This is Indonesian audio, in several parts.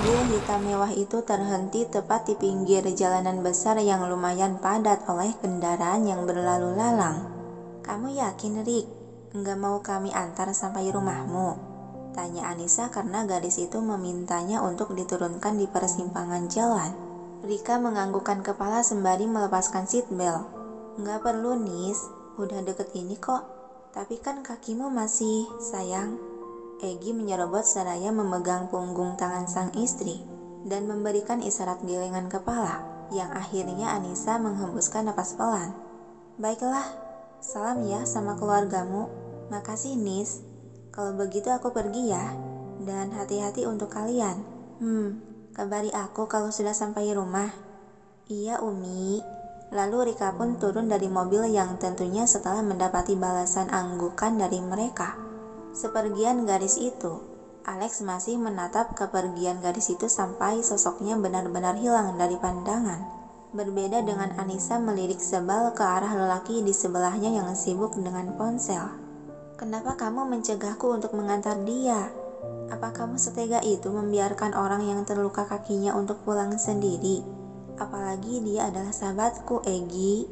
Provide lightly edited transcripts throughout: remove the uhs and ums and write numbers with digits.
Mobil hitam mewah itu terhenti tepat di pinggir jalanan besar yang lumayan padat oleh kendaraan yang berlalu lalang. "Kamu yakin, Rick? Enggak mau kami antar sampai rumahmu?" tanya Anissa karena gadis itu memintanya untuk diturunkan di persimpangan jalan. Rika menganggukkan kepala sembari melepaskan seatbelt. "Enggak perlu, Nis. Udah deket ini kok. Tapi kan kakimu masih, sayang." Egy menyerobot seraya memegang punggung tangan sang istri dan memberikan isyarat gelengan kepala, yang akhirnya Anissa menghembuskan napas pelan. "Baiklah, salam ya sama keluargamu." "Makasih, Nis. Kalau begitu aku pergi ya. Dan hati-hati untuk kalian. Kabari aku kalau sudah sampai rumah." "Iya, Umi." Lalu Rika pun turun dari mobil yang tentunya setelah mendapati balasan anggukan dari mereka. Sepergian gadis itu, Alex masih menatap kepergian gadis itu sampai sosoknya benar-benar hilang dari pandangan. Berbeda dengan Anissa melirik sebal ke arah lelaki di sebelahnya yang sibuk dengan ponsel. "Kenapa kamu mencegahku untuk mengantar dia? Apa kamu setega itu membiarkan orang yang terluka kakinya untuk pulang sendiri? Apalagi dia adalah sahabatku, Egy."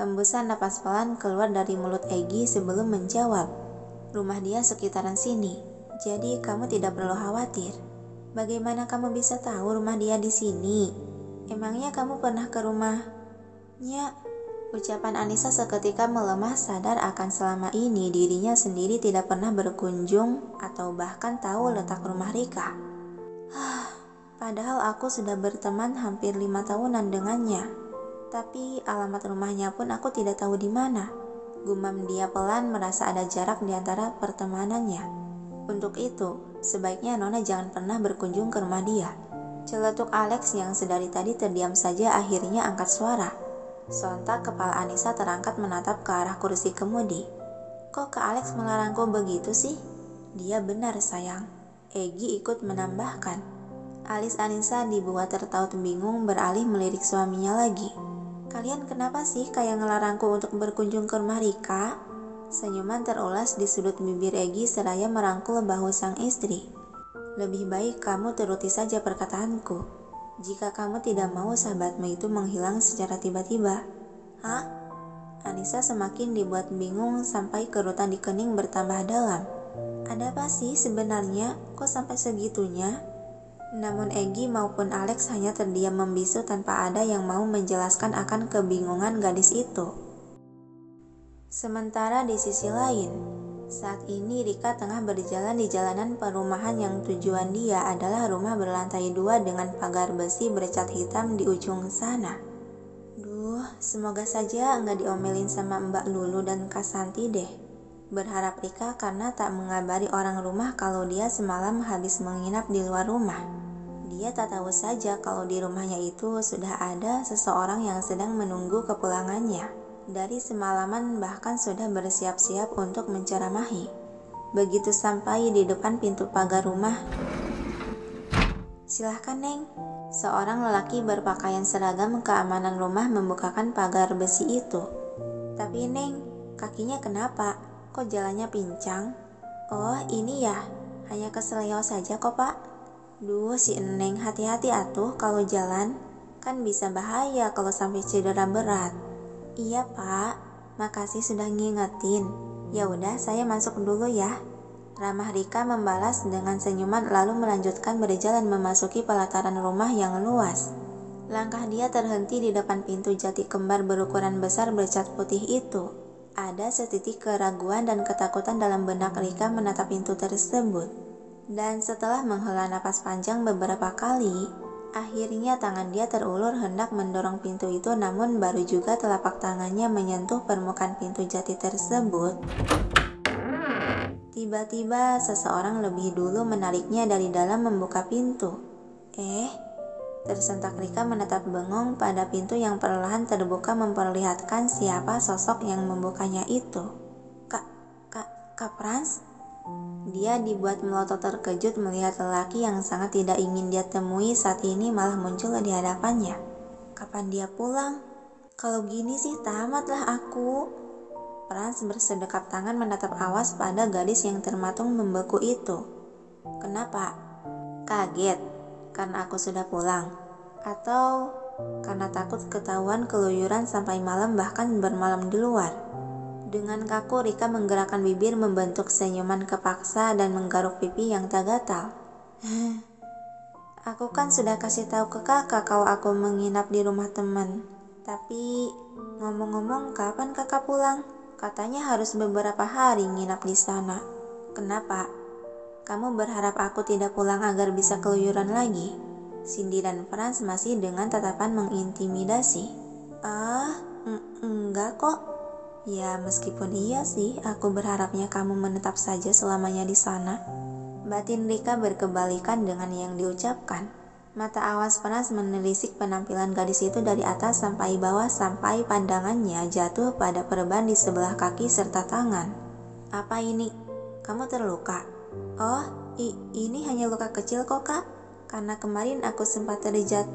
Hembusan napas pelan keluar dari mulut Egy sebelum menjawab. "Rumah dia sekitaran sini, jadi kamu tidak perlu khawatir." "Bagaimana kamu bisa tahu rumah dia di sini? Emangnya kamu pernah ke rumahnya?" Ucapan Anissa seketika melemah, sadar akan selama ini dirinya sendiri tidak pernah berkunjung atau bahkan tahu letak rumah Rika. Padahal aku sudah berteman hampir 5 tahunan dengannya. Tapi alamat rumahnya pun aku tidak tahu di mana. Gumam dia pelan, merasa ada jarak di antara pertemanannya. Untuk itu, sebaiknya Nona jangan pernah berkunjung ke rumah dia. Celetuk Alex yang sedari tadi terdiam saja akhirnya angkat suara. Sontak kepala Anissa terangkat menatap ke arah kursi kemudi. "Kok Kak Alex melarangku begitu sih?" "Dia benar, sayang." Egy ikut menambahkan. Alis Anissa dibuat tertaut bingung beralih melirik suaminya lagi. "Kalian kenapa sih kayak ngelarangku untuk berkunjung ke rumah Rika?" Senyuman terulas di sudut bibir Egy seraya merangkul bahu sang istri. "Lebih baik kamu turuti saja perkataanku. Jika kamu tidak mau sahabatmu itu menghilang secara tiba-tiba." "Hah?" Anissa semakin dibuat bingung sampai kerutan di kening bertambah dalam. "Ada apa sih sebenarnya? Kok sampai segitunya?" Namun Egy maupun Alex hanya terdiam membisu tanpa ada yang mau menjelaskan akan kebingungan gadis itu. Sementara di sisi lain, saat ini Rika tengah berjalan di jalanan perumahan yang tujuan dia adalah rumah berlantai 2 dengan pagar besi bercat hitam di ujung sana. Duh, semoga saja nggak diomelin sama Mbak Lulu dan Kak Santi deh. Berharap Rika karena tak mengabari orang rumah kalau dia semalam habis menginap di luar rumah. Dia tak tahu saja kalau di rumahnya itu sudah ada seseorang yang sedang menunggu kepulangannya. Dari semalaman bahkan sudah bersiap-siap untuk menceramahi. Begitu sampai di depan pintu pagar rumah, "Silahkan, Neng." Seorang lelaki berpakaian seragam keamanan rumah membukakan pagar besi itu. "Tapi Neng, kakinya kenapa? Kok jalannya pincang?" "Oh, ini ya. Hanya keseleo saja kok, Pak." "Duh, si Eneng, hati-hati atuh kalau jalan. Kan bisa bahaya kalau sampai cedera berat." "Iya, Pak. Makasih sudah ngingetin. Ya udah, saya masuk dulu ya." Ramah Rika membalas dengan senyuman lalu melanjutkan berjalan memasuki pelataran rumah yang luas. Langkah dia terhenti di depan pintu jati kembar berukuran besar bercat putih itu. Ada setitik keraguan dan ketakutan dalam benak Rika menatap pintu tersebut. Dan setelah menghela napas panjang beberapa kali, akhirnya tangan dia terulur hendak mendorong pintu itu, namun baru juga telapak tangannya menyentuh permukaan pintu jati tersebut, tiba-tiba seseorang lebih dulu menariknya dari dalam membuka pintu. Tersentak Rika menatap bengong pada pintu yang perlahan terbuka memperlihatkan siapa sosok yang membukanya itu. Kak Frans?" Dia dibuat melotot terkejut melihat lelaki yang sangat tidak ingin dia temui saat ini malah muncul di hadapannya. Kapan dia pulang? Kalau gini sih tamatlah aku. Frans bersedekap tangan menatap awas pada gadis yang termatung membeku itu. Kenapa? Kaget? karena aku sudah pulang? Atau karena takut ketahuan keluyuran sampai malam bahkan bermalam di luar? Dengan kaku Rika menggerakkan bibir membentuk senyuman kepaksa dan menggaruk pipi yang tak gatal. Aku kan sudah kasih tahu ke kakak kalau aku menginap di rumah teman. Tapi ngomong-ngomong kapan kakak pulang? Katanya harus beberapa hari nginap di sana. Kenapa? Kamu berharap aku tidak pulang agar bisa keluyuran lagi? Sindiran Frans masih dengan tatapan mengintimidasi. Enggak kok. Ya meskipun iya sih, aku berharapnya kamu menetap saja selamanya di sana. Batin Rika berkebalikan dengan yang diucapkan. Mata awas Frans menelisik penampilan gadis itu dari atas sampai bawah sampai pandangannya jatuh pada perban di sebelah kaki serta tangan. Apa ini? Kamu terluka? Oh, ini hanya luka kecil kok kak. Karena kemarin aku sempat terjatuh.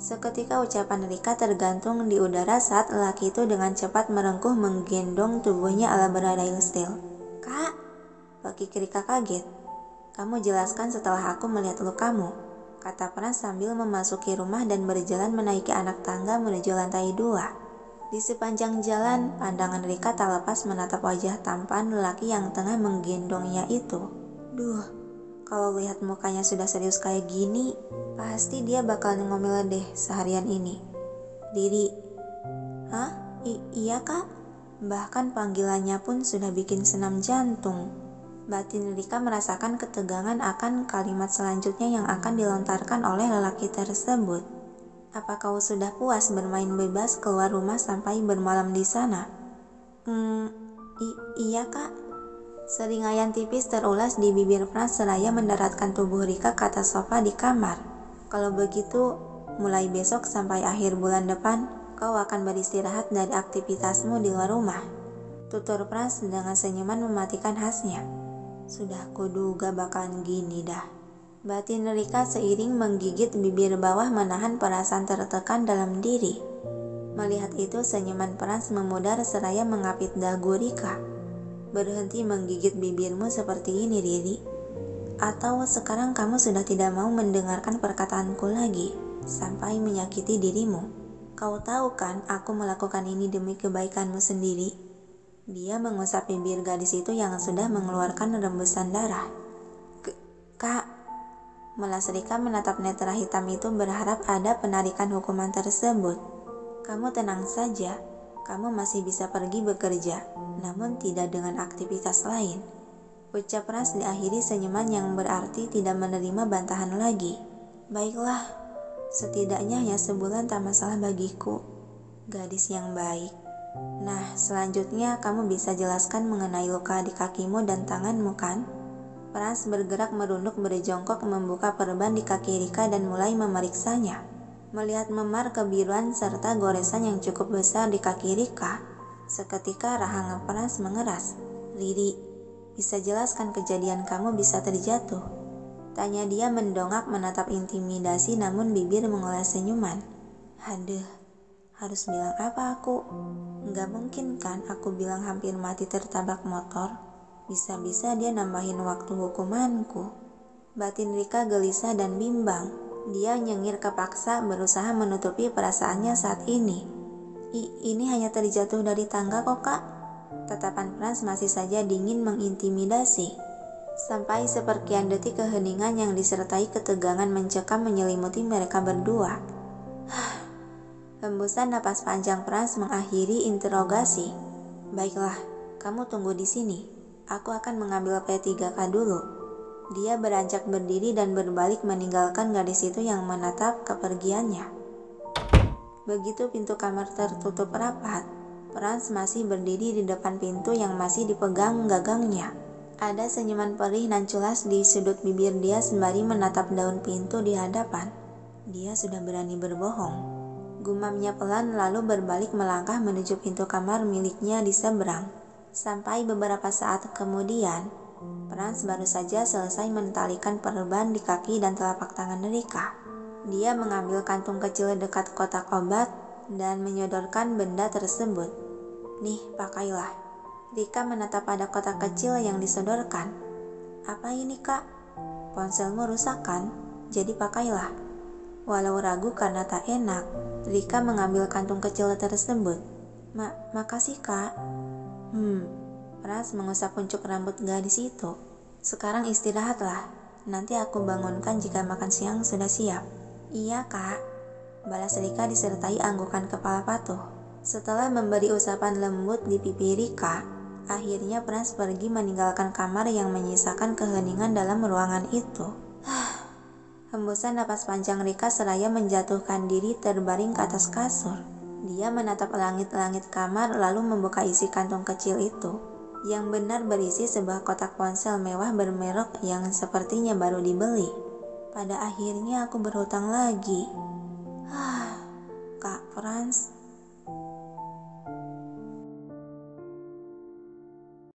Seketika ucapan Rika tergantung di udara saat lelaki itu dengan cepat merengkuh menggendong tubuhnya ala beradail steel. Kak, bagi Rika kaget. Kamu jelaskan setelah aku melihat lukamu, kata Frans sambil memasuki rumah dan berjalan menaiki anak tangga menuju lantai 2. Di sepanjang jalan, pandangan Rika tak lepas menatap wajah tampan lelaki yang tengah menggendongnya itu. Duh, kalau lihat mukanya sudah serius kayak gini, pasti dia bakal ngomel deh seharian ini. Riri. Hah? Iya kak? Bahkan panggilannya pun sudah bikin senam jantung. Batin Rika merasakan ketegangan akan kalimat selanjutnya yang akan dilontarkan oleh lelaki tersebut. Apa kau sudah puas bermain bebas keluar rumah sampai bermalam di sana? Iya kak. Seringayan tipis terulas di bibir Frans seraya mendaratkan tubuh Rika ke atas sofa di kamar. Kalau begitu, mulai besok sampai akhir bulan depan, kau akan beristirahat dari aktivitasmu di luar rumah. Tutur Frans dengan senyuman mematikan khasnya. Sudah kuduga bakalan gini dah. Batin Rika seiring menggigit bibir bawah menahan perasaan tertekan dalam diri. Melihat itu senyuman Frans memudar seraya mengapit dagu Rika. Berhenti menggigit bibirmu seperti ini Riri. Atau sekarang kamu sudah tidak mau mendengarkan perkataanku lagi sampai menyakiti dirimu. Kau tahu kan aku melakukan ini demi kebaikanmu sendiri. Dia mengusap bibir gadis itu yang sudah mengeluarkan rembesan darah. Kak, melas Rika menatap netra hitam itu berharap ada penarikan hukuman tersebut. Kamu tenang saja, kamu masih bisa pergi bekerja, namun tidak dengan aktivitas lain. Ucap Frans diakhiri senyuman yang berarti tidak menerima bantahan lagi. Baiklah, setidaknya hanya sebulan tak masalah bagiku. Gadis yang baik. Nah, selanjutnya kamu bisa jelaskan mengenai luka di kakimu dan tanganmu kan? Frans bergerak merunduk berjongkok membuka perban di kaki Rika dan mulai memeriksanya. Melihat memar kebiruan serta goresan yang cukup besar di kaki Rika, seketika rahang Frans mengeras. Riri, bisa jelaskan kejadian kamu bisa terjatuh? Tanya dia mendongak menatap intimidasi namun bibir mengoles senyuman. Haduh. Harus bilang apa aku? Nggak mungkin kan aku bilang hampir mati tertabrak motor? Bisa-bisa dia nambahin waktu hukumanku. Batin Rika gelisah dan bimbang. Dia nyengir kepaksa berusaha menutupi perasaannya saat ini. Ini hanya terjatuh dari tangga kok kak. Tatapan Frans masih saja dingin mengintimidasi. Sampai seperkian detik keheningan yang disertai ketegangan mencekam menyelimuti mereka berdua. Hembusan napas panjang Frans mengakhiri interogasi. Baiklah, kamu tunggu di sini. Aku akan mengambil P3K dulu. Dia beranjak berdiri dan berbalik meninggalkan gadis itu yang menatap kepergiannya. Begitu pintu kamar tertutup rapat, Frans masih berdiri di depan pintu yang masih dipegang gagangnya. Ada senyuman perih nan culas di sudut bibir dia sembari menatap daun pintu di hadapan. Dia sudah berani berbohong. Gumamnya pelan lalu berbalik melangkah menuju pintu kamar miliknya di seberang. Sampai beberapa saat kemudian, Frans baru saja selesai mentalikan perban di kaki dan telapak tangan Rika. Dia mengambil kantung kecil dekat kotak obat dan menyodorkan benda tersebut. Nih, pakailah. Rika menatap pada kotak kecil yang disodorkan. Apa ini kak? Ponselmu rusak kan? jadi pakailah. Walau ragu karena tak enak, Rika mengambil kantung kecil tersebut. Makasih kak. Pras mengusap kuncup rambut gadis itu. Sekarang istirahatlah, nanti aku bangunkan jika makan siang sudah siap. Iya kak, balas Rika disertai anggukan kepala patuh. Setelah memberi usapan lembut di pipi Rika, akhirnya Pras pergi meninggalkan kamar yang menyisakan keheningan dalam ruangan itu. Hembusan napas panjang Rika seraya menjatuhkan diri terbaring ke atas kasur. Dia menatap langit-langit kamar lalu membuka isi kantung kecil itu, yang benar berisi sebuah kotak ponsel mewah bermerek yang sepertinya baru dibeli. Pada akhirnya aku berhutang lagi. Kak Frans,